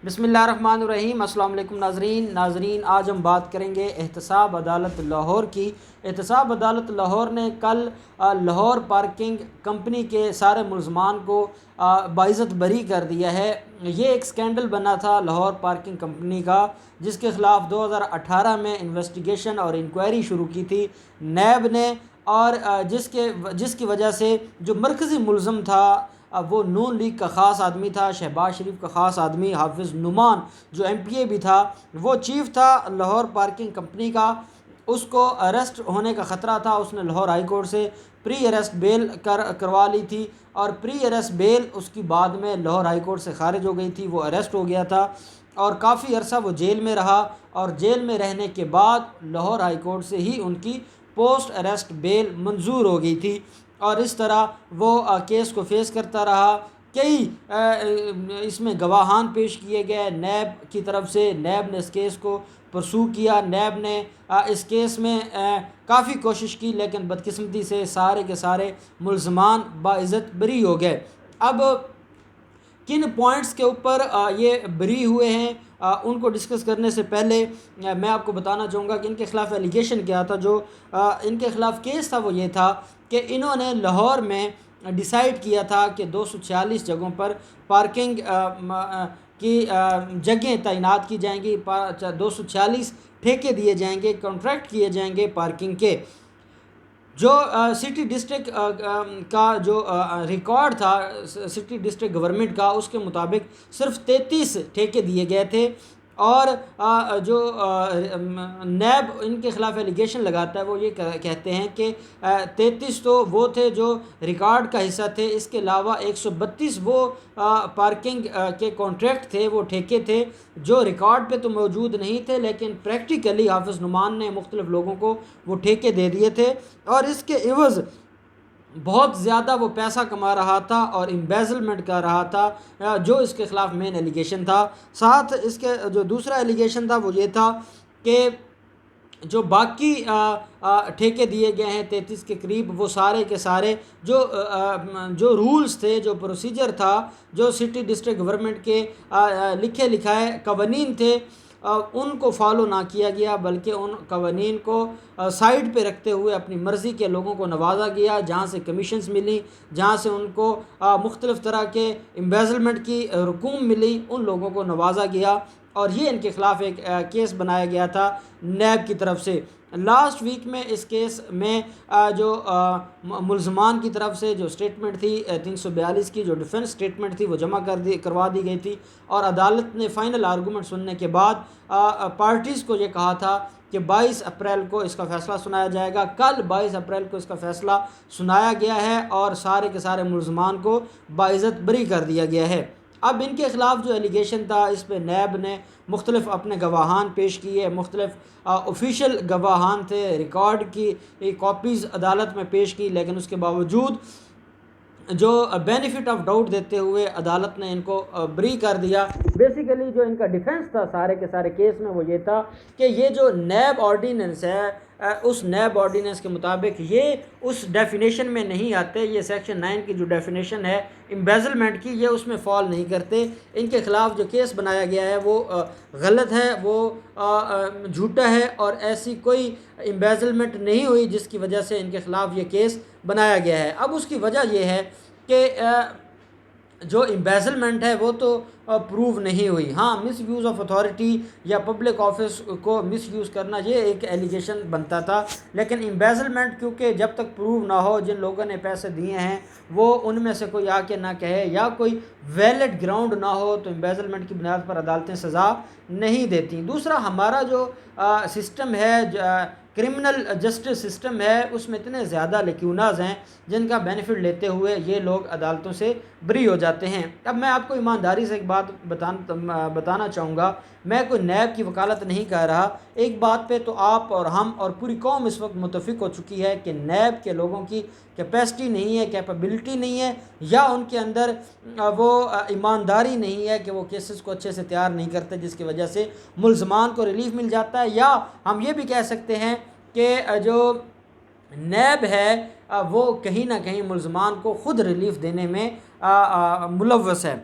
بسم اللہ الرحمن الرحیم۔ السلام علیکم ناظرین، آج ہم بات کریں گے احتساب عدالت لاہور کی۔ احتساب عدالت لاہور نے کل لاہور پارکنگ کمپنی کے سارے ملزمان کو باعزت بری کر دیا ہے۔ یہ ایک سکینڈل بنا تھا لاہور پارکنگ کمپنی کا، جس کے خلاف 2018 میں انویسٹیگیشن اور انکوائری شروع کی تھی نیب نے، اور جس کی وجہ سے جو مرکزی ملزم تھا وہ نون لیگ کا خاص آدمی تھا، شہباز شریف کا خاص آدمی حافظ نعمان، جو ایم پی اے بھی تھا، وہ چیف تھا لاہور پارکنگ کمپنی کا۔ اس کو اریسٹ ہونے کا خطرہ تھا، اس نے لاہور ہائی کورٹ سے پری اریسٹ بیل کروا لی تھی، اور پری اریسٹ بیل اس کی بعد میں لاہور ہائی کورٹ سے خارج ہو گئی تھی۔ وہ اریسٹ ہو گیا تھا اور کافی عرصہ وہ جیل میں رہا، اور جیل میں رہنے کے بعد لاہور ہائی کورٹ سے ہی ان کی پوسٹ اریسٹ بیل منظور ہو گئی تھی، اور اس طرح وہ کیس کو فیس کرتا رہا۔ کئی اس میں گواہان پیش کیے گئے نیب کی طرف سے، نیب نے اس کیس کو پرسو کیا، نیب نے اس کیس میں کافی کوشش کی، لیکن بدقسمتی سے سارے کے سارے ملزمان باعزت بری ہو گئے۔ اب کن پوائنٹس کے اوپر یہ بری ہوئے ہیں ان کو ڈسکس کرنے سے پہلے میں آپ کو بتانا چاہوں گا کہ ان کے خلاف ایلیگیشن کیا تھا۔ جو ان کے خلاف کیس تھا وہ یہ تھا کہ انہوں نے لاہور میں ڈیسائیڈ کیا تھا کہ 246 جگہوں پر پارکنگ کی جگہیں تعینات کی جائیں گی، 246 ٹھیکے دیے جائیں گے، کانٹریکٹ کیے جائیں گے پارکنگ کے۔ جو سٹی ڈسٹرکٹ کا جو ریکارڈ تھا سٹی ڈسٹرکٹ گورنمنٹ کا، اس کے مطابق صرف 33 ٹھیکے دیے گئے تھے، اور جو نیب ان کے خلاف ایلیگیشن لگاتا ہے وہ یہ کہتے ہیں کہ 33 تو وہ تھے جو ریکارڈ کا حصہ تھے، اس کے علاوہ 132 وہ پارکنگ کے کانٹریکٹ تھے، وہ ٹھیکے تھے جو ریکارڈ پہ تو موجود نہیں تھے، لیکن پریکٹیکلی حافظ نعمان نے مختلف لوگوں کو وہ ٹھیکے دے دیے تھے، اور اس کے عوض بہت زیادہ وہ پیسہ کما رہا تھا اور امبیزلمنٹ کر رہا تھا، جو اس کے خلاف مین ایلیگیشن تھا۔ ساتھ اس کے جو دوسرا ایلیگیشن تھا وہ یہ تھا کہ جو باقی ٹھیکے دیے گئے ہیں 33 کے قریب، وہ سارے کے سارے جو رولز تھے، جو پروسیجر تھا، جو سٹی ڈسٹرکٹ گورنمنٹ کے لکھے لکھائے قوانین تھے، ان کو فالو نہ کیا گیا، بلکہ ان قوانین کو سائیڈ پہ رکھتے ہوئے اپنی مرضی کے لوگوں کو نوازا گیا۔ جہاں سے کمیشنز ملی، جہاں سے ان کو مختلف طرح کے امبیزلمنٹ کی رقوم ملی، ان لوگوں کو نوازا گیا، اور یہ ان کے خلاف ایک کیس بنایا گیا تھا نیب کی طرف سے۔ لاسٹ ویک میں اس کیس میں جو ملزمان کی طرف سے جو سٹیٹمنٹ تھی 342 کی، جو ڈیفنس سٹیٹمنٹ تھی، وہ جمع کروا دی گئی تھی، اور عدالت نے فائنل آرگومنٹ سننے کے بعد پارٹیز کو یہ کہا تھا کہ 22 اپریل کو اس کا فیصلہ سنایا جائے گا۔ کل 22 اپریل کو اس کا فیصلہ سنایا گیا ہے، اور سارے کے سارے ملزمان کو باعزت بری کر دیا گیا ہے۔ اب ان کے خلاف جو ایلیگیشن تھا، اس پہ نیب نے مختلف اپنے گواہان پیش کیے، مختلف آفیشیل گواہان تھے، ریکارڈ کی کاپیز عدالت میں پیش کی، لیکن اس کے باوجود جو بینیفٹ آف ڈاؤٹ دیتے ہوئے عدالت نے ان کو بری کر دیا۔ بیسیکلی جو ان کا ڈیفنس تھا سارے کے سارے کیس میں وہ یہ تھا کہ یہ جو نیب آرڈیننس ہے، اس نیب آرڈیننس کے مطابق یہ اس ڈیفینیشن میں نہیں آتے، یہ سیکشن 9 کی جو ڈیفینیشن ہے امبیزلمنٹ کی، یہ اس میں فال نہیں کرتے۔ ان کے خلاف جو کیس بنایا گیا ہے وہ غلط ہے، وہ جھوٹا ہے، اور ایسی کوئی امبیزلمنٹ نہیں ہوئی جس کی وجہ سے ان کے خلاف یہ کیس بنایا گیا ہے۔ اب اس کی وجہ یہ ہے کہ جو امبیزلمنٹ ہے وہ تو پروو نہیں ہوئی۔ ہاں، مس یوز آف اتھارٹی یا پبلک آفس کو مس یوز کرنا، یہ ایک ایلیگیشن بنتا تھا، لیکن امبیزلمنٹ کیونکہ جب تک پروو نہ ہو، جن لوگوں نے پیسے دیے ہیں وہ ان میں سے کوئی آ کے نہ کہے، یا کوئی ویلڈ گراؤنڈ نہ ہو، تو امبیزلمنٹ کی بنیاد پر عدالتیں سزا نہیں دیتی۔ دوسرا، ہمارا جو سسٹم ہے، کرمنل جسٹس سسٹم ہے، اس میں اتنے زیادہ لیکوناز ہیں جن کا بینیفٹ لیتے ہوئے یہ لوگ عدالتوں سے بری ہو جاتے ہیں۔ اب میں آپ کو ایمانداری سے ایک بات بتانا چاہوں گا، میں کوئی نیب کی وکالت نہیں کر رہا، ایک بات پہ تو آپ اور ہم اور پوری قوم اس وقت متفق ہو چکی ہے کہ نیب کے لوگوں کی کیپیسٹی نہیں ہے، کیپیبلٹی نہیں ہے، یا ان کے اندر وہ ایمانداری نہیں ہے کہ وہ کیسز کو اچھے سے تیار نہیں کرتے، جس کی وجہ سے ملزمان کو ریلیف مل جاتا ہے۔ یا ہم یہ بھی کہہ سکتے ہیں کہ جو نیب ہے وہ کہیں نہ کہیں ملزمان کو خود ریلیف دینے میں ملوث ہے۔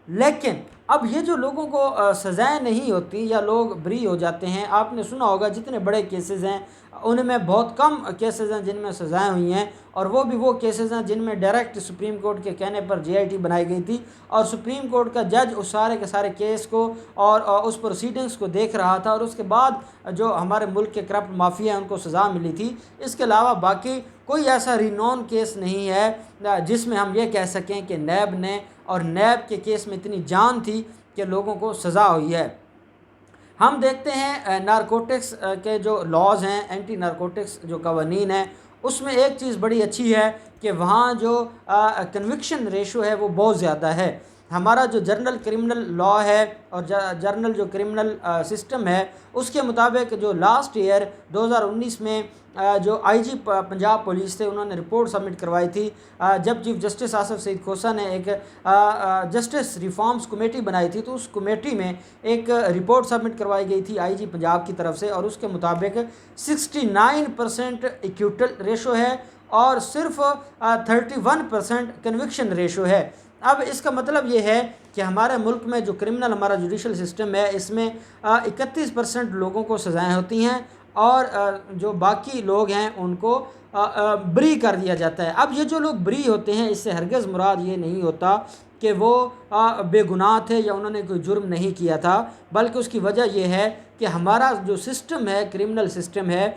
لیکن اب یہ جو لوگوں کو سزائیں نہیں ہوتی یا لوگ بری ہو جاتے ہیں، آپ نے سنا ہوگا جتنے بڑے کیسز ہیں ان میں بہت کم کیسز ہیں جن میں سزائیں ہوئی ہیں، اور وہ بھی وہ کیسز ہیں جن میں ڈائریکٹ سپریم کورٹ کے کہنے پر JIT بنائی گئی تھی، اور سپریم کورٹ کا جج اس سارے کے سارے کیس کو اور اس پروسیڈنگز کو دیکھ رہا تھا، اور اس کے بعد جو ہمارے ملک کے کرپٹ مافیا ہیں ان کو سزا ملی تھی۔ اس کے علاوہ باقی کوئی ایسا رینون کیس نہیں ہے جس میں ہم یہ کہہ سکیں کہ نیب نے، اور نیب کے کیس میں اتنی جان تھی کہ لوگوں کو سزا ہوئی ہے۔ ہم دیکھتے ہیں نارکوٹکس کے جو لاز ہیں، اینٹی نارکوٹکس جو قوانین ہیں، اس میں ایک چیز بڑی اچھی ہے کہ وہاں جو کنوکشن ریشو ہے وہ بہت زیادہ ہے۔ ہمارا جو جرنل کرمنل لا ہے اور جرنل جو کرمنل سسٹم ہے، اس کے مطابق جو لاسٹ ایئر 2019 میں جو IG پنجاب پولیس تھے، انہوں نے رپورٹ سبمٹ کروائی تھی جب چیف جسٹس آصف سعید کھوسہ نے ایک جسٹس ریفارمز کمیٹی بنائی تھی، تو اس کمیٹی میں ایک رپورٹ سبمٹ کروائی گئی تھی IG پنجاب کی طرف سے، اور اس کے مطابق 69% ایکیوٹل ریشو ہے اور صرف 31% کنوکشن ریشو ہے۔ اب اس کا مطلب یہ ہے کہ ہمارے ملک میں جو کرمنل ہمارا جوڈیشل سسٹم ہے، اس میں 31% لوگوں کو سزائیں ہوتی ہیں، اور جو باقی لوگ ہیں ان کو بری کر دیا جاتا ہے۔ اب یہ جو لوگ بری ہوتے ہیں، اس سے ہرگز مراد یہ نہیں ہوتا کہ وہ بے گناہ تھے یا انہوں نے کوئی جرم نہیں کیا تھا، بلکہ اس کی وجہ یہ ہے کہ ہمارا جو سسٹم ہے، کرمنل سسٹم ہے،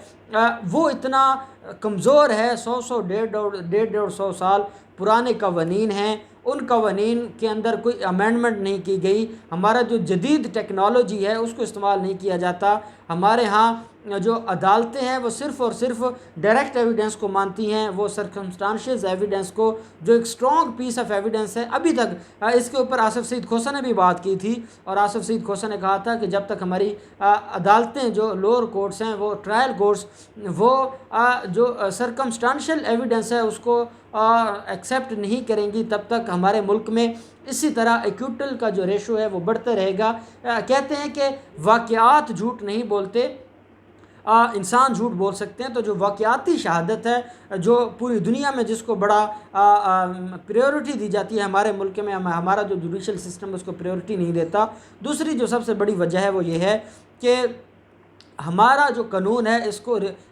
وہ اتنا کمزور ہے۔ 100 سال پرانے قوانین ہیں، ان قوانین کے اندر کوئی امینڈمنٹ نہیں کی گئی۔ ہمارا جو جدید ٹیکنالوجی ہے اس کو استعمال نہیں کیا جاتا۔ ہمارے ہاں جو عدالتیں ہیں وہ صرف اور صرف ڈائریکٹ ایویڈنس کو مانتی ہیں، وہ سرکمسٹانشیز ایویڈنس کو، جو ایک اسٹرانگ پیس آف ایویڈنس ہے۔ ابھی تک اس کے اوپر آصف سعید کھوسہ نے بھی بات کی تھی، اور آصف سعید کھوسہ نے کہا تھا کہ جب تک ہماری عدالتیں جو لوور کورٹس ہیں، وہ ٹرائل کورٹس، وہ جو سرکمسٹانشیل ایویڈنس ہے اس کو ایکسیپٹ نہیں کریں گی، تب تک ہمارے ملک میں اسی طرح ایکوٹل کا جو ریشو ہے وہ بڑھتا رہے گا۔ کہتے ہیں کہ واقعات جھوٹ نہیں بولتے، انسان جھوٹ بول سکتے ہیں، تو جو واقعاتی شہادت ہے جو پوری دنیا میں جس کو بڑا پریورٹی دی جاتی ہے، ہمارے ملک میں ہمارا جو جوڈیشل سسٹم اس کو پریورٹی نہیں دیتا۔ دوسری جو سب سے بڑی وجہ ہے وہ یہ ہے کہ ہمارا جو قانون ہے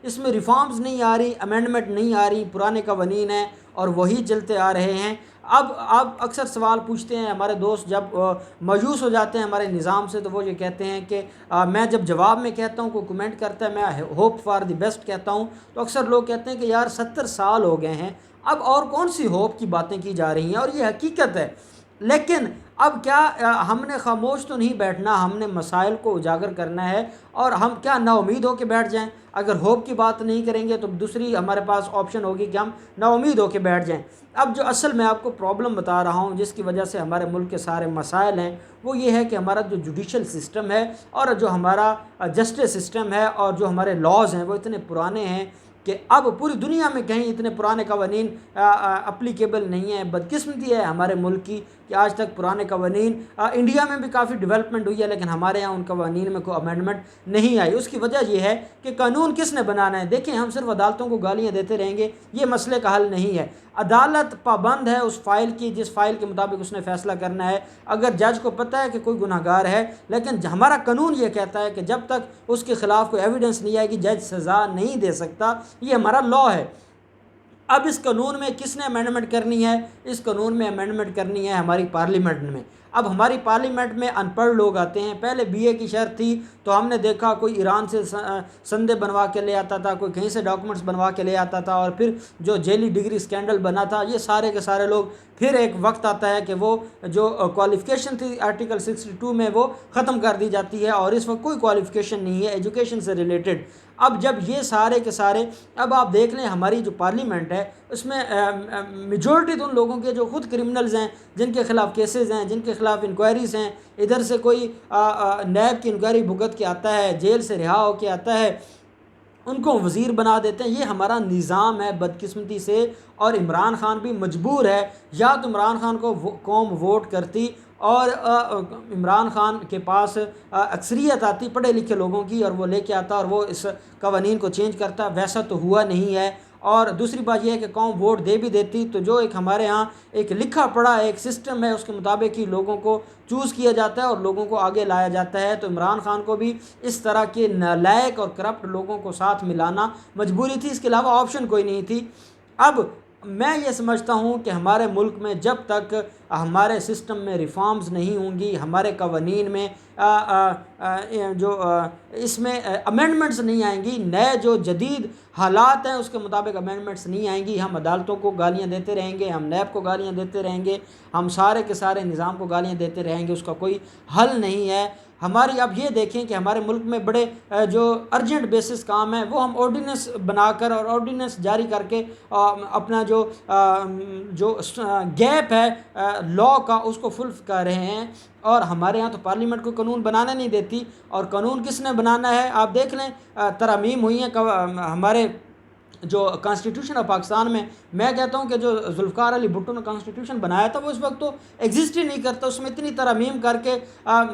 اس میں ریفارمز نہیں آ رہی، امینڈمنٹ نہیں آ رہی، پرانے قوانین ہیں اور وہی چلتے آ رہے ہیں۔ اب اکثر سوال پوچھتے ہیں ہمارے دوست، جب مایوس ہو جاتے ہیں ہمارے نظام سے، تو وہ یہ کہتے ہیں کہ میں جب جواب میں کہتا ہوں، کوئی کمنٹ کرتا ہے، میں ہوپ فار دی بیسٹ کہتا ہوں، تو اکثر لوگ کہتے ہیں کہ یار 70 سال ہو گئے ہیں، اب اور کون سی ہوپ کی باتیں کی جا رہی ہیں، اور یہ حقیقت ہے۔ لیکن اب کیا ہم نے خاموش تو نہیں بیٹھنا، ہم نے مسائل کو اجاگر کرنا ہے، اور ہم کیا نا امید ہو کے بیٹھ جائیں؟ اگر ہوپ کی بات نہیں کریں گے تو دوسری ہمارے پاس آپشن ہوگی کہ ہم نا امید ہو کے بیٹھ جائیں۔ اب جو اصل میں آپ کو پرابلم بتا رہا ہوں جس کی وجہ سے ہمارے ملک کے سارے مسائل ہیں، وہ یہ ہے کہ ہمارا جو جوڈیشل سسٹم ہے اور جو ہمارا جسٹس سسٹم ہے اور جو ہمارے لاز ہیں وہ اتنے پرانے ہیں کہ اب پوری دنیا میں کہیں اتنے پرانے قوانین اپلیکیبل نہیں ہیں۔ بدقسمتی ہے ہمارے ملک کی کہ آج تک پرانے قوانین، انڈیا میں بھی کافی ڈیولپمنٹ ہوئی ہے لیکن ہمارے ہاں ان قوانین میں کوئی امینڈمنٹ نہیں آئی۔ اس کی وجہ یہ ہے کہ قانون کس نے بنانا ہے؟ دیکھیں، ہم صرف عدالتوں کو گالیاں دیتے رہیں گے، یہ مسئلے کا حل نہیں ہے۔ عدالت پابند ہے اس فائل کی جس فائل کے مطابق اس نے فیصلہ کرنا ہے۔ اگر جج کو پتہ ہے کہ کوئی گناہ گار ہے، لیکن ہمارا قانون یہ کہتا ہے کہ جب تک اس کے خلاف کوئی ایویڈنس نہیں آئے گی جج سزا نہیں دے سکتا، یہ ہمارا لا ہے۔ اب اس قانون میں کس نے امینڈمنٹ کرنی ہے؟ اس قانون میں امینڈمنٹ کرنی ہے ہماری پارلیمنٹ میں۔ اب ہماری پارلیمنٹ میں ان پڑھ لوگ آتے ہیں۔ پہلے BA کی شرط تھی، تو ہم نے دیکھا کوئی ایران سے سندے بنوا کے لے آتا تھا، کوئی کہیں سے ڈاکومنٹس بنوا کے لے آتا تھا، اور پھر جو جیلی ڈگری سکینڈل بنا تھا، یہ سارے کے سارے لوگ، پھر ایک وقت آتا ہے کہ وہ جو کوالیفیکیشن تھی آرٹیکل 62 میں وہ ختم کر دی جاتی ہے، اور اس وقت کوئی کوالیفیکیشن نہیں ہے ایجوکیشن سے ریلیٹڈ۔ اب جب یہ سارے کے سارے، اب آپ دیکھ لیں ہماری جو پارلیمنٹ ہے اس میں میجورٹی تو ان لوگوں کے جو خود کرمنلز ہیں، جن کے خلاف کیسز ہیں، جن کے خلاف انکوائریز ہیں، ادھر سے کوئی نیب کی انکوائری بھگت کے آتا ہے، جیل سے رہا ہو کے آتا ہے، ان کو وزیر بنا دیتے ہیں۔ یہ ہمارا نظام ہے بدقسمتی سے، اور عمران خان بھی مجبور ہے، یا تو عمران خان کو قوم ووٹ کرتی اور عمران خان کے پاس اکثریت آتی پڑھے لکھے لوگوں کی، اور وہ لے کے آتا اور وہ اس قوانین کو چینج کرتا، ویسا تو ہوا نہیں ہے۔ اور دوسری بات یہ ہے کہ قوم ووٹ دے بھی دیتی تو جو ایک ہمارے ہاں ایک لکھا پڑا ایک سسٹم ہے اس کے مطابق ہی لوگوں کو چوز کیا جاتا ہے اور لوگوں کو آگے لایا جاتا ہے. تو عمران خان کو بھی اس طرح کے نالائق اور کرپٹ لوگوں کو ساتھ ملانا مجبوری تھی, اس کے علاوہ آپشن کوئی نہیں تھی. اب میں یہ سمجھتا ہوں کہ ہمارے ملک میں جب تک ہمارے سسٹم میں ریفارمز نہیں ہوں گی, ہمارے قوانین میں جو اس میں امینڈمنٹس نہیں آئیں گی, نئے جو جدید حالات ہیں اس کے مطابق امینڈمنٹس نہیں آئیں گی, ہم عدالتوں کو گالیاں دیتے رہیں گے, ہم نیب کو گالیاں دیتے رہیں گے, ہم سارے کے سارے نظام کو گالیاں دیتے رہیں گے, اس کا کوئی حل نہیں ہے. ہماری اب یہ دیکھیں کہ ہمارے ملک میں بڑے جو ارجنٹ بیسس کام ہیں وہ ہم آرڈیننس بنا کر اور آرڈیننس جاری کر کے اپنا جو گیپ ہے لا کا اس کو فل کر رہے ہیں. اور ہمارے ہاں تو پارلیمنٹ کو قانون بنانے نہیں دیتی, اور قانون کس نے بنانا ہے آپ دیکھ لیں. ترامیم ہوئی ہیں ہمارے جو کانسٹیٹیوشن آف پاکستان میں کہتا ہوں کہ جو ذوالفقار علی بھٹو نے کانسٹیٹیوشن بنایا تھا وہ اس وقت تو ایگزسٹ ہی نہیں کرتا, اس میں اتنی ترامیم کر کے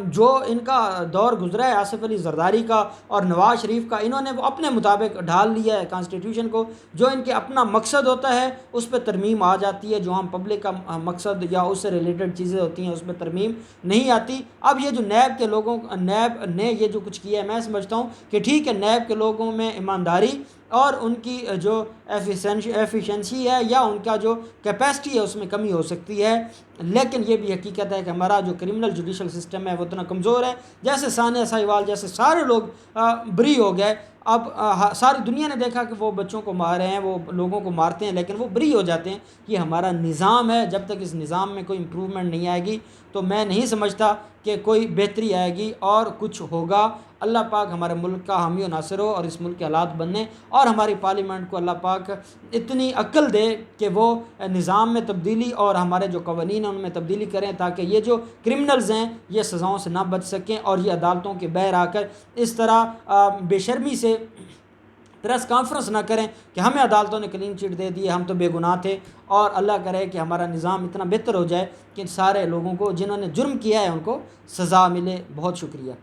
جو ان کا دور گزرا ہے آصف علی زرداری کا اور نواز شریف کا, انہوں نے وہ اپنے مطابق ڈھال لیا ہے کانسٹیٹیوشن کو. جو ان کے اپنا مقصد ہوتا ہے اس پہ ترمیم آ جاتی ہے, جو ہم پبلک کا مقصد یا اس سے ریلیٹڈ چیزیں ہوتی ہیں اس پہ ترمیم نہیں آتی. اب یہ جو نیب کے لوگوں نیب نے یہ جو کچھ کیا ہے میں سمجھتا ہوں کہ ٹھیک ہے, نیب کے لوگوں میں ایمانداری اور ان کی جو ایفیشنسی ہے یا ان کا جو کیپیسٹی ہے اس میں کمی ہو سکتی ہے, لیکن یہ بھی حقیقت ہے کہ ہمارا جو کرمنل جوڈیشل سسٹم ہے وہ اتنا کمزور ہے. جیسے ثانیہ ساہیوال جیسے سارے لوگ بری ہو گئے, اب ساری دنیا نے دیکھا کہ وہ بچوں کو مار رہے ہیں, وہ لوگوں کو مارتے ہیں لیکن وہ بری ہو جاتے ہیں. یہ ہمارا نظام ہے, جب تک اس نظام میں کوئی امپروومنٹ نہیں آئے گی تو میں نہیں سمجھتا کہ کوئی بہتری آئے گی اور کچھ ہوگا. اللہ پاک ہمارے ملک کا حامی و ناصر ہو اور اس ملک کے حالات بننے, اور ہماری پارلیمنٹ کو اللہ پاک اتنی عقل دے کہ وہ نظام میں تبدیلی اور ہمارے جو قوانین ہیں ان میں تبدیلی کریں تاکہ یہ جو کرمنلز ہیں یہ سزاؤں سے نہ بچ سکیں اور یہ عدالتوں کے بہر آ کر اس طرح بے شرمی سے پریس کانفرنس نہ کریں کہ ہمیں عدالتوں نے کلین چٹ دے دی, ہم تو بے گناہ تھے. اور اللہ کرے کہ ہمارا نظام اتنا بہتر ہو جائے کہ سارے لوگوں کو جنہوں نے جرم کیا ہے ان کو سزا ملے. بہت شکریہ.